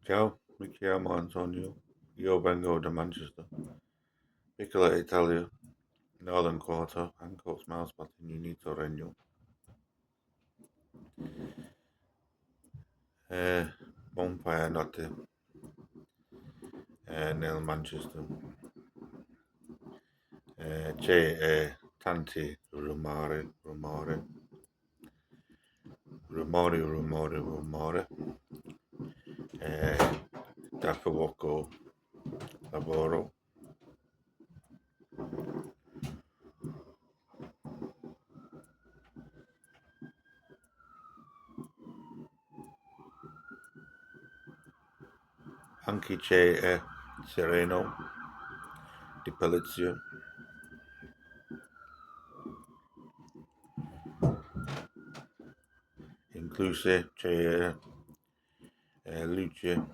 Ciao, mi chiamo Antonio. Io vengo da Manchester, piccola Italia, Northern Quarter, Hancock's Mouse, Martin Unito Regno. Eh, Bonfire notte nel Manchester. C'è tanti rumore. Eh, da poco lavoro. Anche c'è sereno di polizia. Incluse c'è luce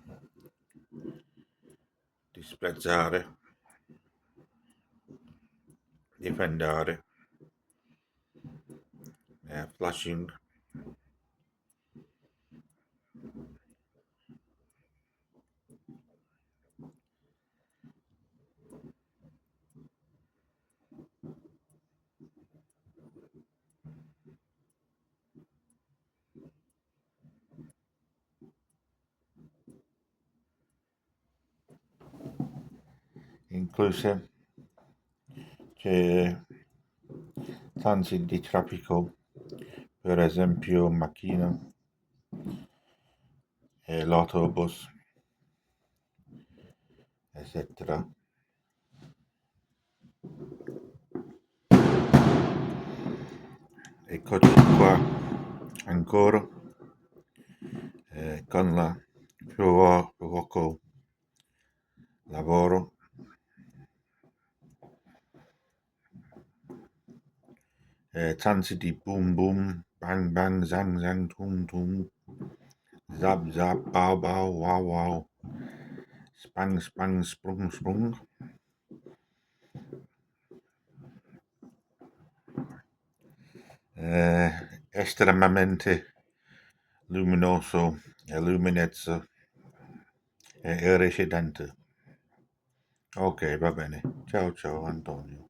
di spezzare, difendere, flashing, incluse c'è tanti di traffico, per esempio macchina e l'autobus, eccetera. Eccoci qua ancora con la poco lavoro. Tanti di boom boom, bang bang, zang zang, tum tum, zap zap, bow bow, wow wow, spang spang, sprung sprung. Estremamente luminoso e luminezza e iridescente. Ok, va bene. Ciao ciao Antonio.